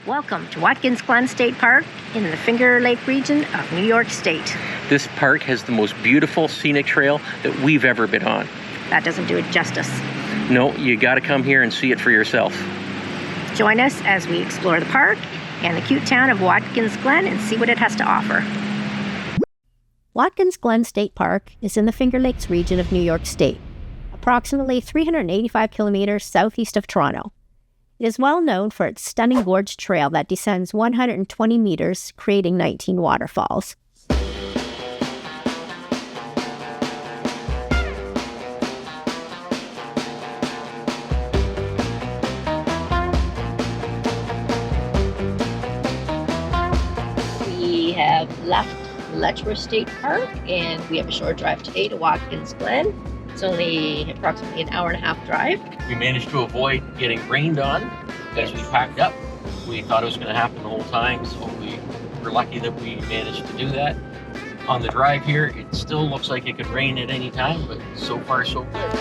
Welcome to Watkins Glen State Park in the Finger Lake region of New York State. This park has the most beautiful scenic trail that we've ever been on. That doesn't do it justice. No, you got to come here and see it for yourself. Join us as we explore the park and the cute town of Watkins Glen and see what it has to offer. Watkins Glen State Park is in the Finger Lakes region of New York State, approximately 385 kilometers southeast of Toronto. It is well known for its stunning Gorge Trail that descends 120 meters, creating 19 waterfalls. We have left Letchworth State Park and we have a short drive today to Watkins Glen. It's only approximately an hour and a half drive. We managed to avoid getting rained on as we packed up. We thought it was going to happen the whole time, so we were lucky that we managed to do that. On the drive here, it still looks like it could rain at any time, but so far so good.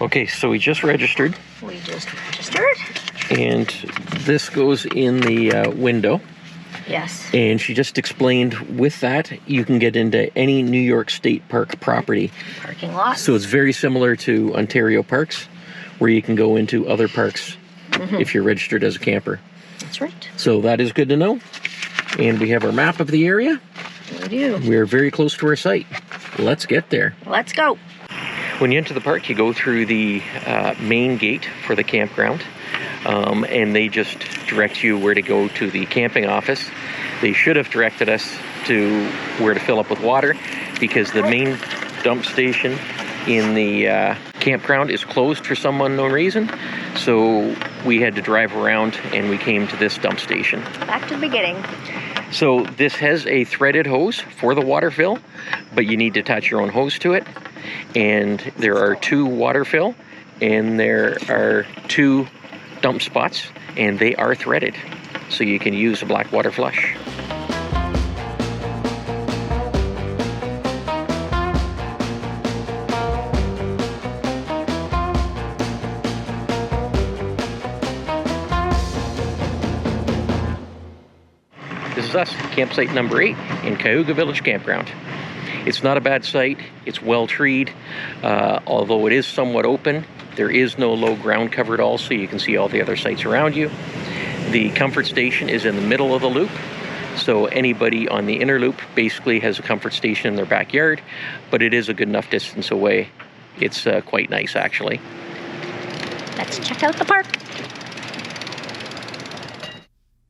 Okay, so we just registered. And this goes in the window. Yes. And she just explained with that, you can get into any New York State Park property. Parking lot. So it's very similar to Ontario parks, where you can go into other parks if you're registered as a camper. That's right. So that is good to know. And we have our map of the area. We do. We're very close to our site. Let's get there. Let's go. When you enter the park, you go through the main gate for the campground, and they just direct you where to go to the camping office. They should have directed us to where to fill up with water, because the main dump station in the campground is closed for some unknown reason. So we had to drive around and we came to this dump station. Back to the beginning. So this has a threaded hose for the water fill, but you need to attach your own hose to it. And there are 2 water fill and there are 2 dump spots, and they are threaded. So you can use a black water flush. This is us, campsite number 8 in Cayuga Village Campground. It's not a bad site, it's well treed, although it is somewhat open. There is no low ground cover at all, so you can see all the other sites around you. The comfort station is in the middle of the loop, so anybody on the inner loop basically has a comfort station in their backyard, but it is a good enough distance away. It's quite nice, actually. Let's check out the park.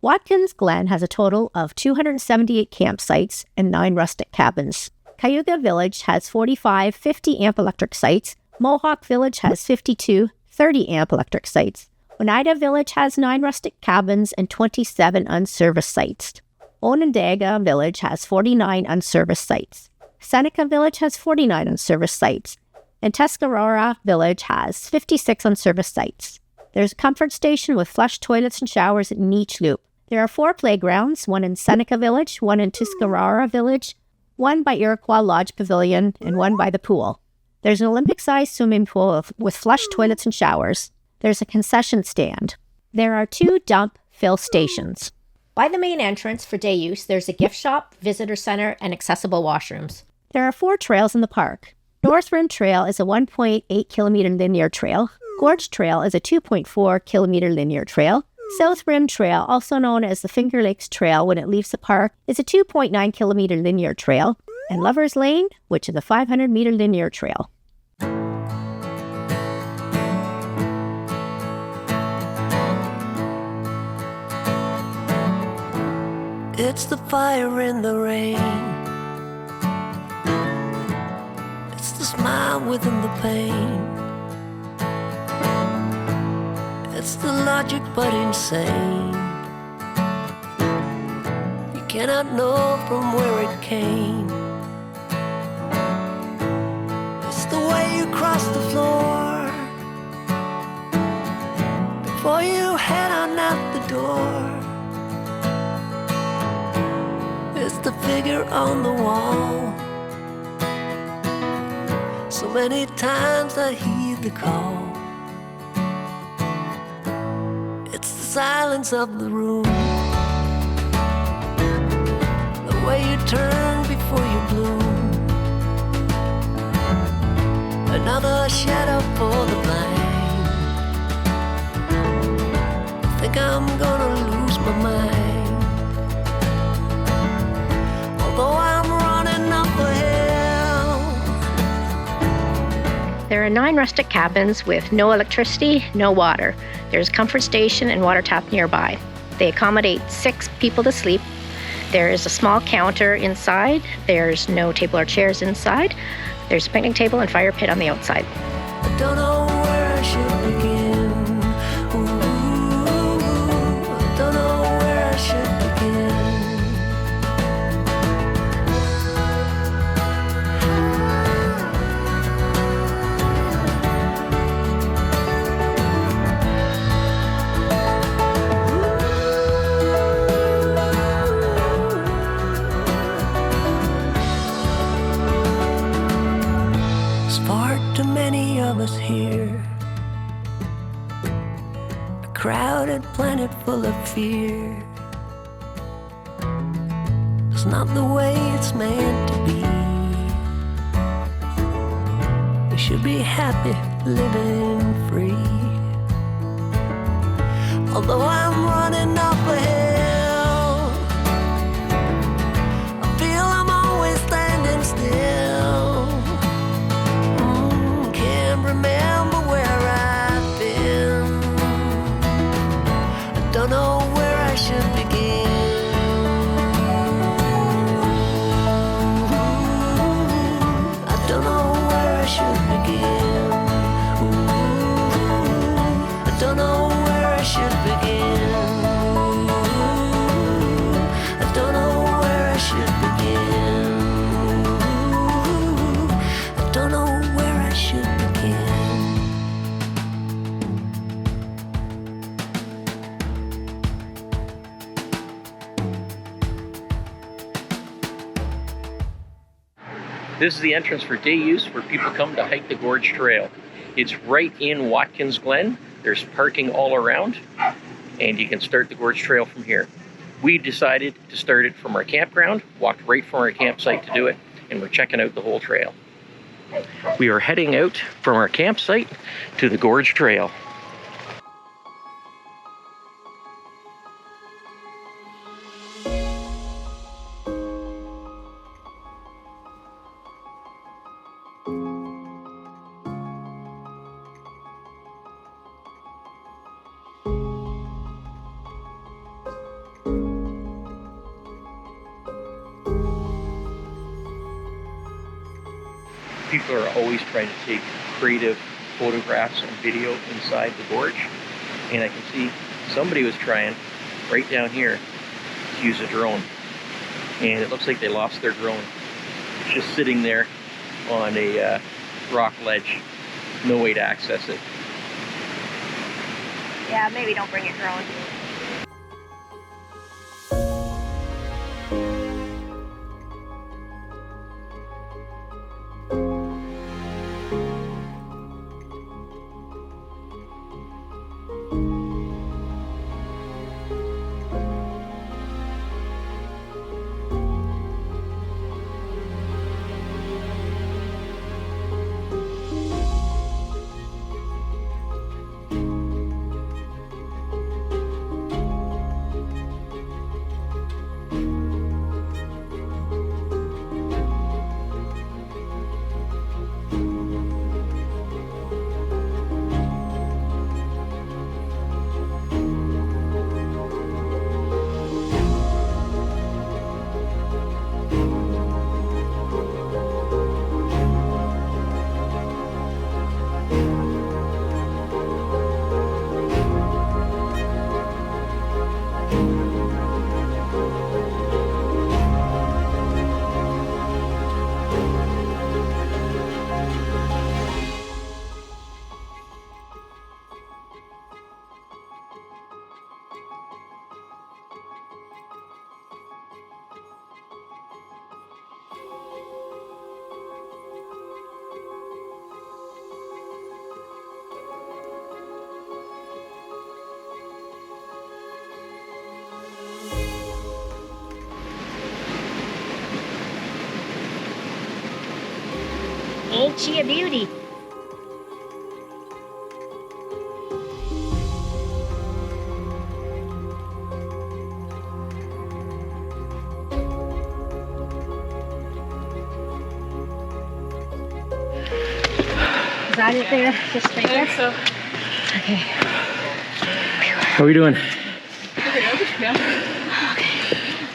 Watkins Glen has a total of 278 campsites and 9 rustic cabins. Cayuga Village has 45 50-amp electric sites. Mohawk Village has 52 30-amp electric sites. Oneida Village has 9 rustic cabins and 27 unserviced sites. Onondaga Village has 49 unserviced sites. Seneca Village has 49 unserviced sites. And Tuscarora Village has 56 unserviced sites. There's a comfort station with flush toilets and showers in each loop. There are 4 playgrounds, one in Seneca Village, one in Tuscarora Village, one by Iroquois Lodge Pavilion, and one by the pool. There's an Olympic-sized swimming pool with flush toilets and showers. There's a concession stand. There are 2 dump fill stations. By the main entrance for day use, there's a gift shop, visitor center, and accessible washrooms. There are 4 trails in the park. North Rim Trail is a 1.8 kilometer linear trail. Gorge Trail is a 2.4 kilometer linear trail. South Rim Trail, also known as the Finger Lakes Trail when it leaves the park, is a 2.9 kilometer linear trail, and Lover's Lane, which is a 500 meter linear trail. It's the fire in the rain. It's the smile within the pain. It's the logic but insane. You cannot know from where it came. It's the way you cross the floor before you head on out the door. It's the figure on the wall. So many times I heed the call. It's the silence of the room, the way you turn before you bloom. Another shadow for the blind. I think I'm gonna lose my mind. Although I'm running up a hill. There are 9 rustic cabins with no electricity, no water. There's a comfort station and water tap nearby. They accommodate 6 people to sleep. There is a small counter inside. There's no table or chairs inside. There's a picnic table and fire pit on the outside. I don't know where I should begin. Ooh, I don't know where I should begin. There's far too many of us here. A crowded planet full of fear. It's not the way it's meant to be. We should be happy living free. Although I'm running up a hill, I feel I'm always standing still. Can't remember where I've been. I don't know where I should begin. I don't know where I should begin. I don't know where I should begin. I don't know where I should begin. I don't know where I should begin. This is the entrance for day use where people come to hike the Gorge Trail. It's right in Watkins Glen. There's parking all around, and you can start the Gorge Trail from here. We decided to start it from our campground, walked right from our campsite to do it, and we're checking out the whole trail. We are heading out from our campsite to the Gorge Trail. People are always trying to take creative photographs and video inside the gorge, and I can see somebody was trying right down here to use a drone, and it looks like they lost their drone. It's just sitting there on a rock ledge, no way to access it. Yeah, maybe don't bring your drone. Ain't she a beauty? Is that it there? Just right there? So. Okay. How are we doing? Yeah.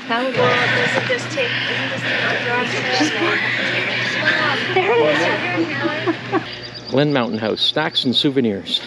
How would does it just take? There it is. Glen Mountain House, snacks and souvenirs.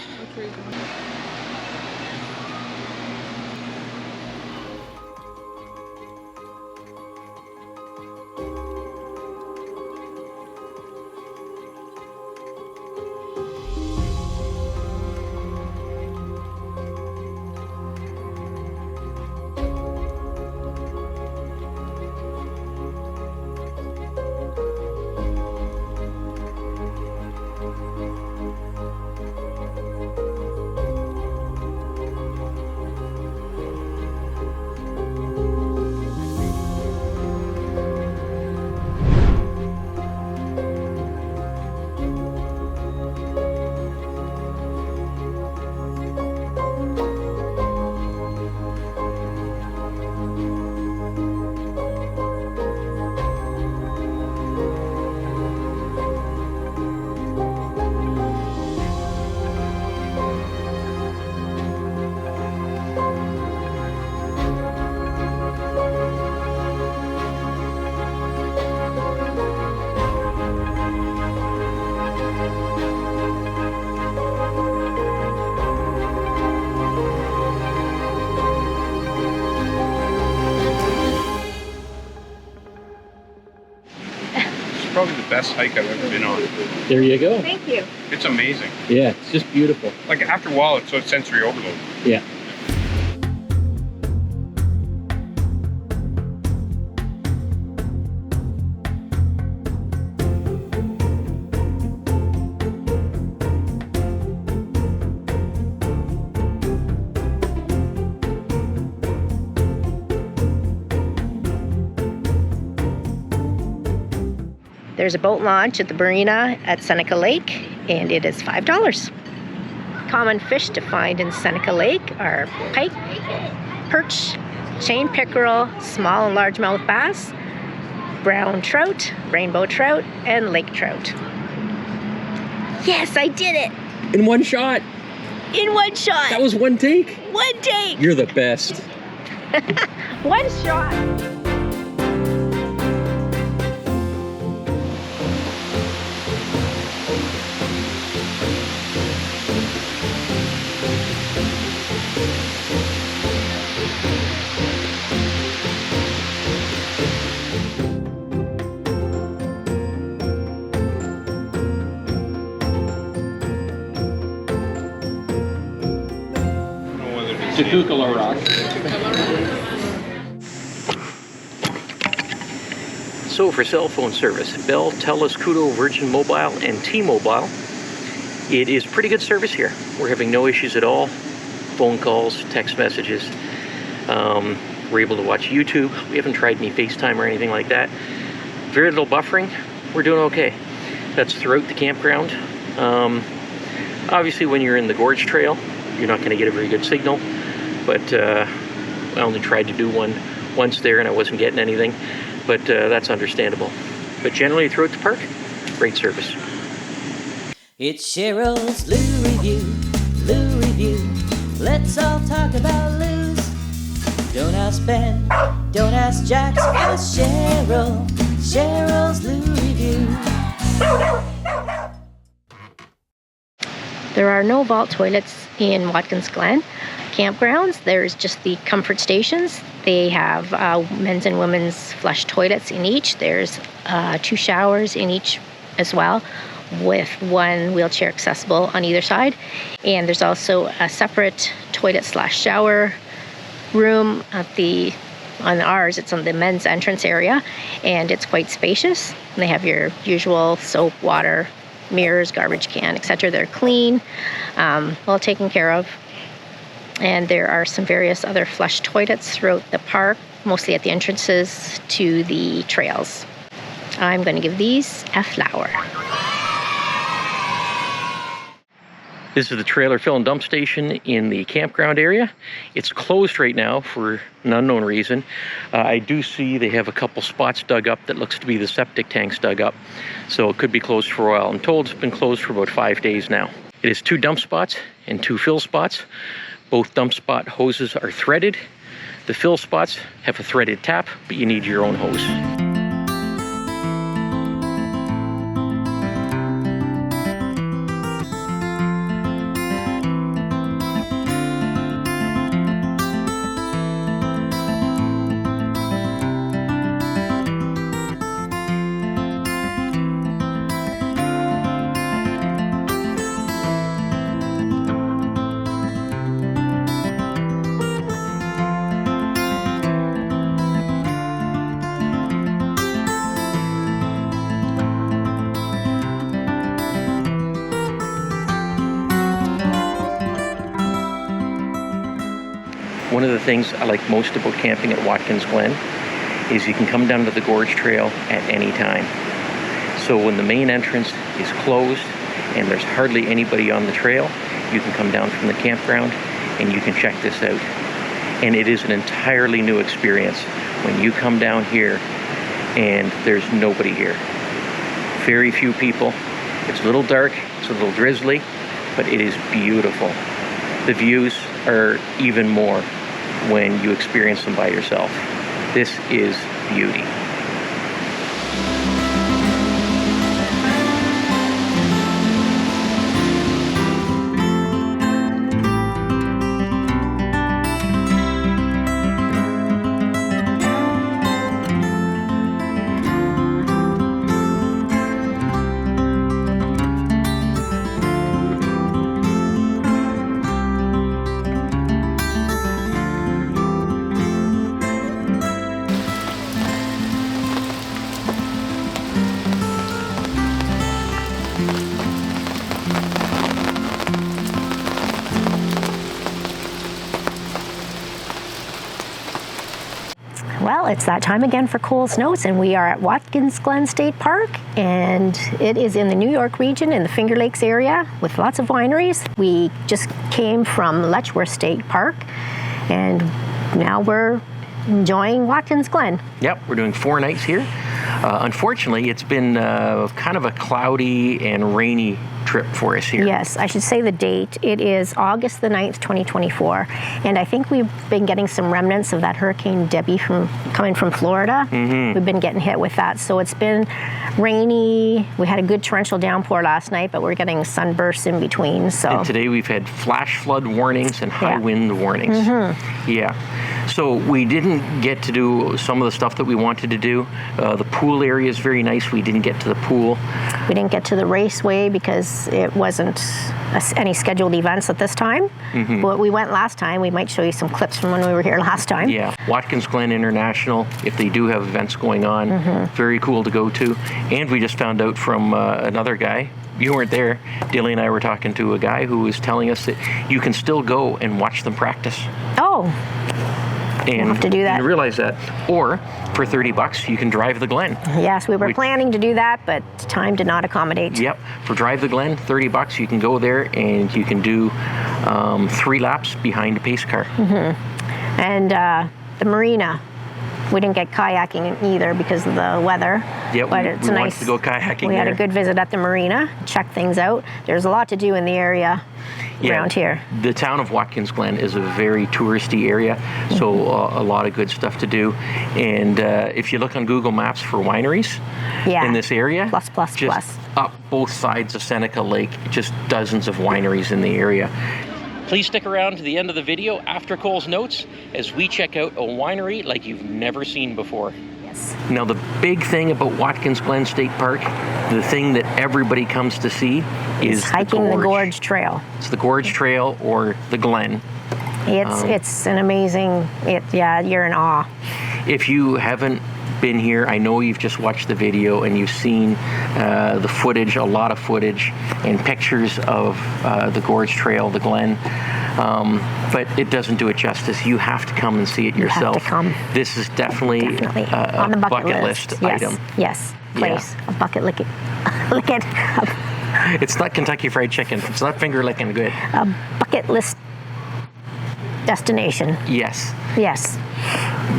Probably the best hike I've ever been on. There you go. Thank you. It's amazing. Yeah, it's just beautiful. Like after a while, it's so sensory overload. Yeah. There's a boat launch at the marina at Seneca Lake, and it is $5. Common fish to find in Seneca Lake are pike, perch, chain pickerel, small and largemouth bass, brown trout, rainbow trout, and lake trout. Yes, I did it! In one shot. In one shot! That was one take. One take! You're the best. One shot! To Kooklaroc. So for cell phone service, Bell, Telus, Koodo, Virgin Mobile, and T-Mobile, it is pretty good service here. We're having no issues at all. Phone calls, text messages. We're able to watch YouTube. We haven't tried any FaceTime or anything like that. Very little buffering. We're doing okay. That's throughout the campground. Obviously, when you're in the Gorge Trail, you're not going to get a very good signal. But I only tried to do one once there and I wasn't getting anything. But that's understandable. But generally throughout the park, great service. It's Cheryl's Lou Review, Lou Review. Let's all talk about Lou's. Don't ask Ben, don't ask Jax, ask Cheryl. Cheryl's Lou Review. There are no vault toilets in Watkins Glen. campgrounds. There's just the comfort stations. They have men's and women's flush toilets in each. There's 2 showers in each as well, with 1 wheelchair accessible on either side. And there's also a separate toilet/shower room on ours. It's on the men's entrance area, and it's quite spacious. They have your usual soap, water, mirrors, garbage can, etc. They're clean, well taken care of. And there are some various other flush toilets throughout the park, mostly at the entrances to the trails. I'm going to give these a flower. This is the trailer fill and dump station in the campground area. It's closed right now for an unknown reason. I do see they have a couple spots dug up that looks to be the septic tanks dug up. So it could be closed for a while. I'm told it's been closed for about 5 days now. It is 2 dump spots and 2 fill spots. Both dump spot hoses are threaded. The fill spots have a threaded tap, but you need your own hose. One of the things I like most about camping at Watkins Glen is you can come down to the Gorge Trail at any time. So when the main entrance is closed and there's hardly anybody on the trail, you can come down from the campground and you can check this out. And it is an entirely new experience when you come down here and there's nobody here. Very few people. It's a little dark, it's a little drizzly, but it is beautiful. The views are even more when you experience them by yourself. This is beauty. Well, it's that time again for Cole's Notes, and we are at Watkins Glen State Park, and it is in the New York region in the Finger Lakes area with lots of wineries. We just came from Letchworth State Park, and now we're enjoying Watkins Glen. Yep, we're doing 4 nights here. Unfortunately, it's been kind of a cloudy and rainy trip for us here. Yes, I should say the date. It is August the 9th, 2024. And I think we've been getting some remnants of that Hurricane Debbie coming from Florida. Mm-hmm. We've been getting hit with that. So it's been rainy. We had a good torrential downpour last night, but we're getting sunbursts in between. So. And today we've had flash flood warnings and high wind warnings. Mm-hmm. Yeah. So we didn't get to do some of the stuff that we wanted to do. The pool area is very nice. We didn't get to the pool. We didn't get to the raceway because it wasn't any scheduled events at this time. Mm-hmm. But we went last time. We might show you some clips from when we were here last time. Yeah, Watkins Glen International, if they do have events going on, very cool to go to. And we just found out from another guy, you weren't there, Dilly and I were talking to a guy who was telling us that you can still go and watch them practice. Oh. And we'll have to do that. You realize that. Or for $30, you can drive the Glen. Yes, we were planning to do that, but time did not accommodate. Yep. For Drive the Glen, $30, you can go there and you can do 3 laps behind a pace car. Mm-hmm. And the marina. We didn't get kayaking either because of the weather. Yeah, we wanted to go kayaking. We had a good visit at the marina, check things out. There's a lot to do in the area around here. The town of Watkins Glen is a very touristy area, so a lot of good stuff to do. And if you look on Google Maps for wineries in this area, plus. Up both sides of Seneca Lake, just dozens of wineries in the area. Please stick around to the end of the video after Cole's notes as we check out a winery like you've never seen before. Yes. Now, the big thing about Watkins Glen State Park, the thing that everybody comes to see is hiking the Gorge Trail. It's the Gorge Trail or the Glen. It's an amazing, you're in awe. If you haven't been here, I know you've just watched the video and you've seen the footage, a lot of footage and pictures of the Gorge Trail, the Glen, but it doesn't do it justice. You have to come and see it yourself. Have to come. This is definitely on the bucket list item. Yes, place. A bucket lick it. It's not Kentucky Fried Chicken. It's not finger licking good. A bucket list destination. Yes. Yes.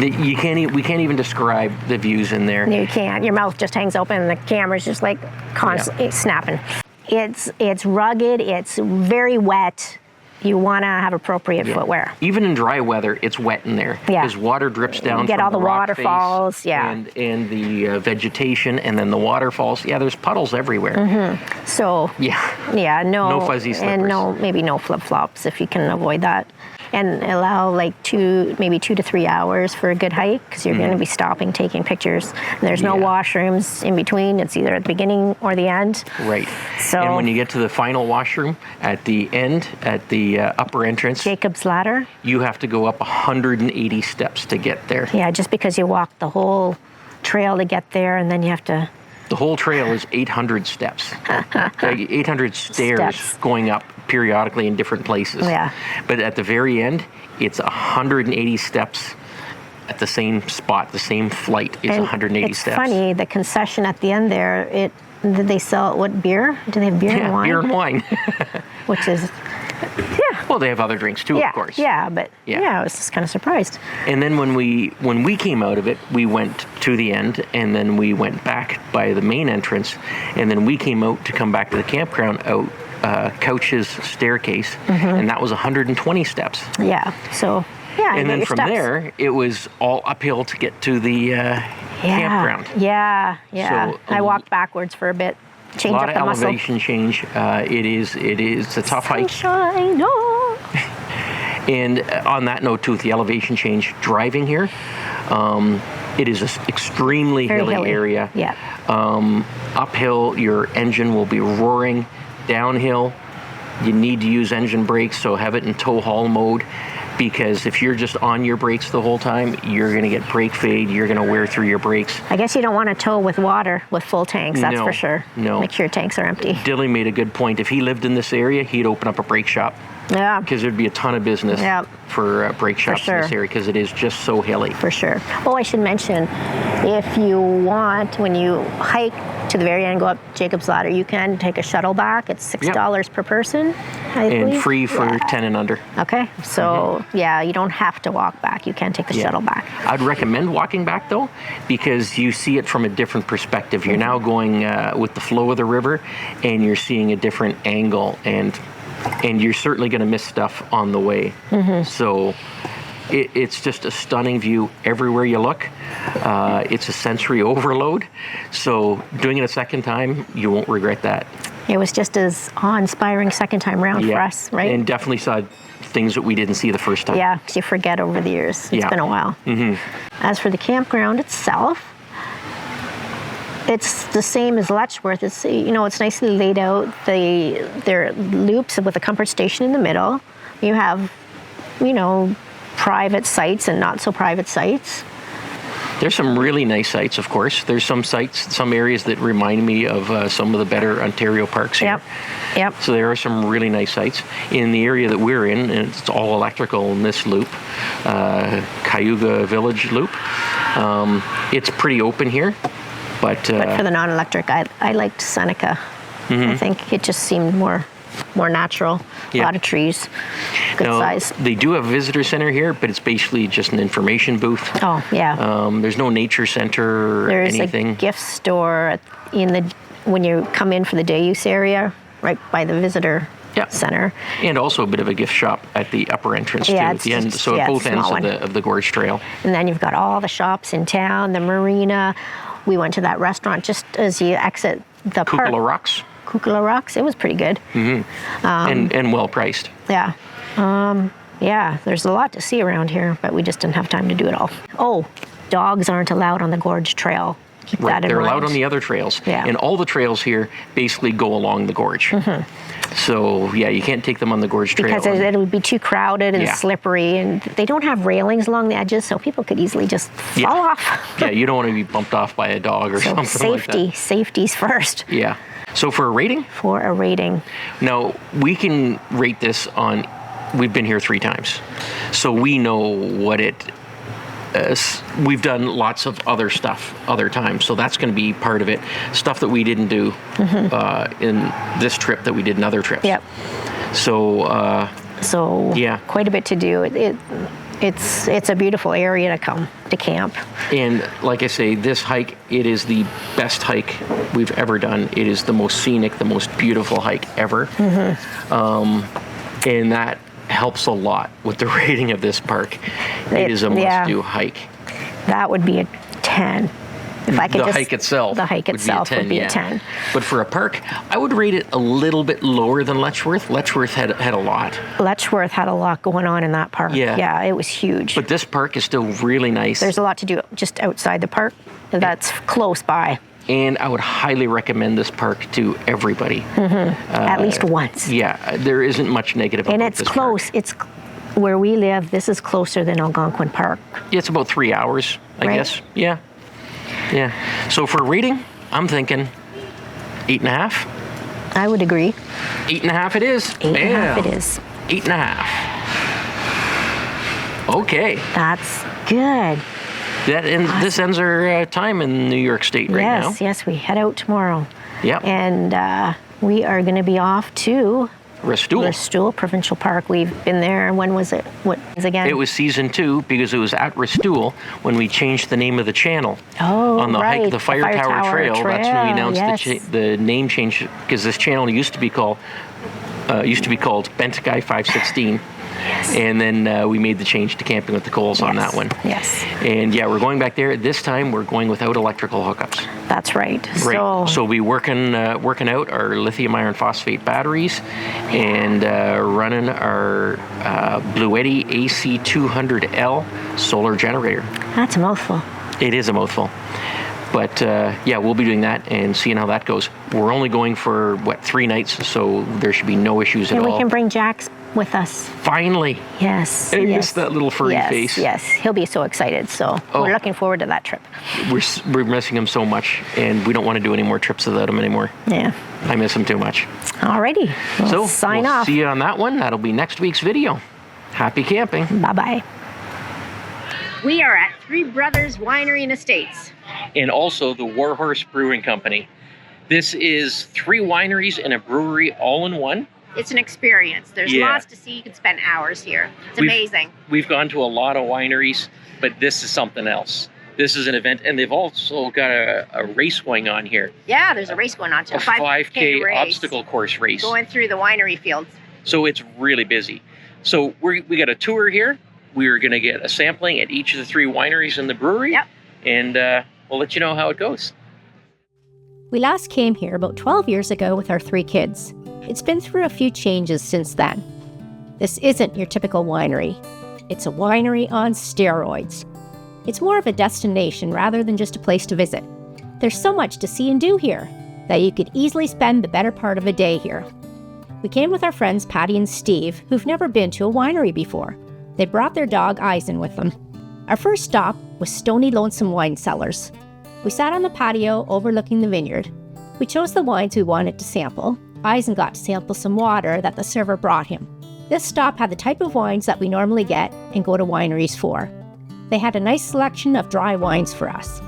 We can't even describe the views in there. No, you can't. Your mouth just hangs open and the camera's just like constantly snapping. It's rugged. It's very wet. You want to have appropriate footwear. Even in dry weather, it's wet in there. Yeah. Because water drips down you get from all the rock waterfalls. face Yeah. And the vegetation, and then the waterfalls. Yeah, there's puddles everywhere. Mm-hmm. So. Yeah. No fuzzy slippers. And maybe no flip flops if you can avoid that. And allow like 2 to 3 hours for a good hike because you're going to be stopping, taking pictures. And there's no washrooms in between. It's either at the beginning or the end. Right. So. And when you get to the final washroom at the end, at the upper entrance, Jacob's Ladder. You have to go up 180 steps to get there. Yeah, just because you walk the whole trail to get there, and then you have to. The whole trail is 800 steps. 800 stairs going up periodically in different places. Yeah. But at the very end, it's 180 steps at the same spot. The same flight is 180 steps. It's funny, the concession at the end there, did they sell, what, beer? Do they have beer and wine? Beer and wine. Which is, Well, they have other drinks too, of course. Yeah, but I was just kind of surprised. And then when we came out of it, we went to the end, and then we went back by the main entrance, and then we came out to come back to the campground out Couch's staircase, and that was 120 steps. Yeah, so, and then from there, it was all uphill to get to the campground. Yeah. So, I walked backwards for a bit. Change a lot up the of muscle. elevation change. It is a tough hike. Sunshine, no. And on that note, too, with the elevation change, driving here, it is an extremely hilly area. Yeah. Uphill, your engine will be roaring. Downhill, you need to use engine brakes, so have it in tow haul mode. Because if you're just on your brakes the whole time, you're going to get brake fade. You're going to wear through your brakes. I guess you don't want to tow with water with full tanks, that's No, for sure. no. Make sure your tanks are empty. Dilly made a good point. If he lived in this area, he'd open up a brake shop. Yeah. Because there'd be a ton of business for brake shops in this area because it is just so hilly. For sure. Oh, I should mention, if you want, when you hike to the very end, go up Jacob's Ladder, you can take a shuttle back. It's $6 per person, I believe. And free for 10 and under. Okay. So, you don't have to walk back. You can take the shuttle back. I'd recommend walking back, though, because you see it from a different perspective. You're now going with the flow of the river, and you're seeing a different angle, and you're certainly going to miss stuff on the way. So it's just a stunning view everywhere you look. It's a sensory overload. So doing it a second time, you won't regret that. It was just as awe-inspiring second time round for us, right? And definitely saw things that we didn't see the first time. Yeah, because you forget over the years. It's been a while. As for the campground itself, it's the same as Letchworth. It's it's nicely laid out. There are loops with a comfort station in the middle. You have, private sites and not so private sites. There's some really nice sites, of course. There's some sites, some areas that remind me of some of the better Ontario parks here. Yep. So there are some really nice sites. In the area that we're in, and it's all electrical in this loop, Cayuga Village loop, it's pretty open here. But for the non-electric, I liked Seneca. I think it just seemed more natural. A lot of trees, good size. They do have a visitor center here, but it's basically just an information booth. Oh, yeah. There's no nature center or anything. There's a gift store when you come in for the day use area, right by the visitor center. And also a bit of a gift shop at the upper entrance too, at the end. So at both ends of the Gorge Trail. And then you've got all the shops in town, the marina. We went to that restaurant just as you exit the park. Kooklaroc. Kooklaroc. It was pretty good. And well priced. Yeah. Yeah, there's a lot to see around here, but we just didn't have time to do it all. Oh, dogs aren't allowed on the Gorge Trail. Keep that in They're mind. allowed on the other trails. Yeah. And all the trails here basically go along the gorge. So, yeah, you can't take them on the Gorge Trail. Because it would be too crowded and Yeah. slippery, and they don't have railings along the edges, so people could easily just fall off. Yeah, you don't want to be bumped off by a dog or So something like that. safety's first Yeah. So for a rating, for a rating. now we can rate this on, we've been here 3 times. So we know what it we've done lots of other stuff other times, so that's going to be part of it. Stuff that we didn't do in this trip that we did in other trips. Yep. So So Yeah. quite a bit to do. It's a beautiful area to come to camp. and like I say, this hike, it is the best hike we've ever done. It is the most scenic, the most beautiful hike ever. And that helps a lot with the rating of this park. It is a must-do hike. That would be a 10. If I could The just, hike itself. The hike itself would be a 10. But for a park, I would rate it a little bit lower than Letchworth. Letchworth had a lot. Letchworth had a lot going on in that park. Yeah. Yeah, it was huge. But this park is still really nice. There's a lot to do just outside the park that's close by. And I would highly recommend this park to everybody. At least once. Yeah, there isn't much negative And about it's this close. park. It's where we live. This is closer than Algonquin Park. Yeah, it's about 3 hours, I Right. guess. Yeah. Yeah. So for a rating, I'm thinking 8.5. I would agree. 8.5 it is. 8.5 it Bam. is. 8.5. Okay. That's good. This ends our time in New York State right now. Yes, we head out tomorrow. Yep. And we are going to be off to Restoule. Provincial Park. We've been there. When was it? What is again? It was season 2 because it was at Restoule when we changed the name of the channel. Oh, on the right. hike, the Fire Tower Trail. That's when we announced yes. the name change, because this channel used to be called Bent Guy 516. Yes. And then we made the change to Camping with the Coals on that one. Yes. And yeah, we're going back there. This time we're going without electrical hookups. That's right. Right. So we'll be working out our lithium iron phosphate batteries and running our Bluetti AC200L solar generator. That's a mouthful. It is a mouthful. But yeah, we'll be doing that and seeing how that goes. We're only going for, 3 nights, so there should be no issues at And all. we can bring Jax with us. Finally. Yes. I yes. miss that little furry face. Yes, he'll be so excited. So we're looking forward to that trip. We're missing him so much, and we don't want to do any more trips without him anymore. Yeah. I miss him too much. Alrighty. We'll sign we'll off. see you on that one. That'll be next week's video. Happy camping. Bye-bye. We are at Three Brothers Winery and Estates. And also the Warhorse Brewing Company. This is 3 wineries and a brewery all in one. It's an experience. There's lots to see. You can spend hours here. It's amazing. We've gone to a lot of wineries, but this is something else. This is an event, and they've also got a race going on here. Yeah, there's a race going on. A 5K race obstacle course race. going through the winery fields. So it's really busy. So we got a tour here. We're going to get a sampling at each of the 3 wineries in the brewery. Yep. And we'll let you know how it goes. We last came here about 12 years ago with our 3 kids. It's been through a few changes since then. This isn't your typical winery. It's a winery on steroids. It's more of a destination rather than just a place to visit. There's so much to see and do here that you could easily spend the better part of a day here. We came with our friends Patty and Steve, who've never been to a winery before. They brought their dog Eisen with them. Our first stop was Stony Lonesome Wine Cellars. We sat on the patio overlooking the vineyard. We chose the wines we wanted to sample. Eisen got to sample some water that the server brought him. This stop had the type of wines that we normally get and go to wineries for. They had a nice selection of dry wines for us.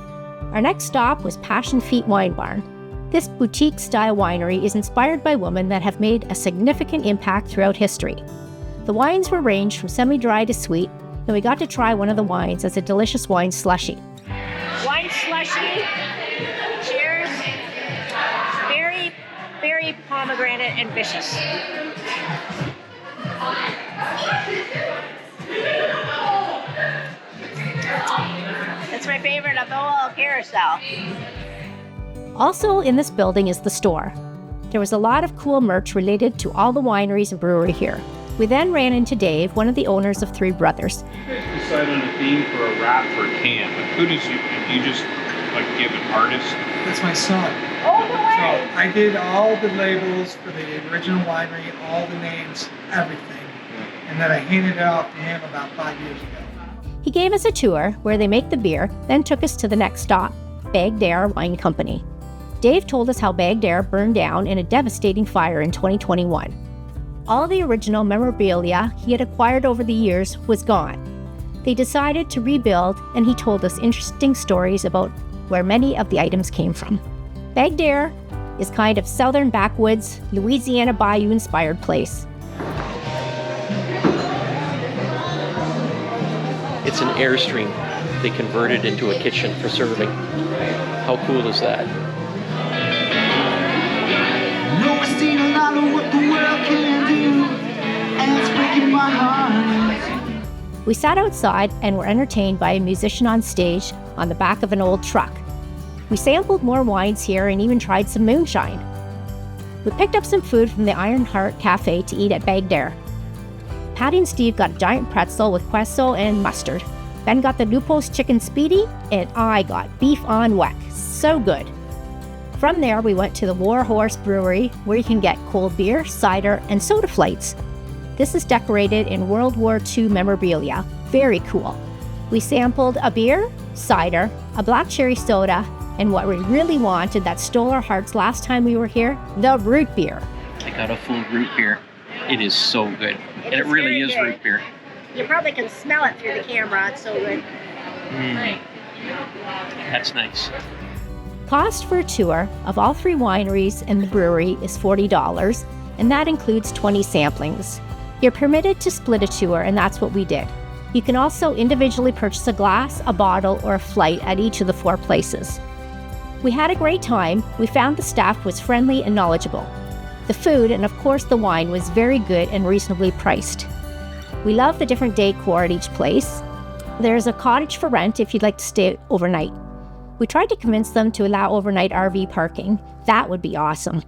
Our next stop was Passion Feet Wine Barn. This boutique-style winery is inspired by women that have made a significant impact throughout history. The wines were ranged from semi-dry to sweet, and we got to try one of the wines as a delicious wine slushie. Wine slushy. Cheers. Very, very pomegranate and vicious. That's my favorite of the whole carousel. Also in this building is the store. There was a lot of cool merch related to all the wineries and brewery here. We then ran into Dave, one of the owners of Three Brothers. You guys decide on a theme for a wrap for a can. Like, who does you just like give an artist? That's my son. Oh, no way. So I did all the labels for the original winery, all the names, everything. And then I handed it off to him about 5 years ago. He gave us a tour where they make the beer, then took us to the next stop, Bagdare Wine Company. Dave told us how Bagdare burned down in a devastating fire in 2021. All the original memorabilia he had acquired over the years was gone. They decided to rebuild, and he told us interesting stories about where many of the items came from. Bagdare is kind of southern backwoods, Louisiana Bayou-inspired place. It's an Airstream they converted into a kitchen for serving. How cool is that? No, I've seen a lot of what the world can do, and it's breaking my heart. We sat outside and were entertained by a musician on stage on the back of an old truck. We sampled more wines here and even tried some moonshine. We picked up some food from the Iron Heart Cafe to eat at Bagdare. Patty and Steve got a giant pretzel with queso and mustard. Ben got the Lupos chicken speedy, and I got beef on weck. So good. From there, we went to the War Horse Brewery, where you can get cold beer, cider, and soda flights. This is decorated in World War II memorabilia. Very cool. We sampled a beer, cider, a black cherry soda, and what we really wanted that stole our hearts last time we were here, the root beer. I got a full root beer. It is so good. And it is really very is good. root beer. You probably can smell it through the camera. It's so good. That's nice. Cost for a tour of all 3 wineries and the brewery is $40, and that includes 20 samplings. You're permitted to split a tour, and that's what we did. You can also individually purchase a glass, a bottle, or a flight at each of the 4 places. We had a great time. We found the staff was friendly and knowledgeable. The food, and of course the wine, was very good and reasonably priced. We love the different decor at each place. There's a cottage for rent if you'd like to stay overnight. We tried to convince them to allow overnight RV parking. That would be awesome.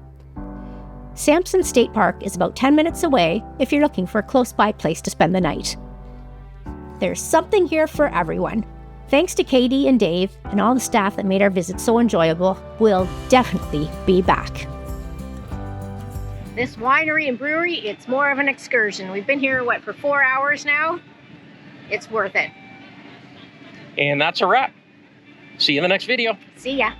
Sampson State Park is about 10 minutes away if you're looking for a close-by place to spend the night. There's something here for everyone. Thanks to Katie and Dave and all the staff that made our visit so enjoyable. We'll definitely be back. This winery and brewery, it's more of an excursion. We've been here, for 4 hours now? It's worth it. And that's a wrap. See you in the next video. See ya.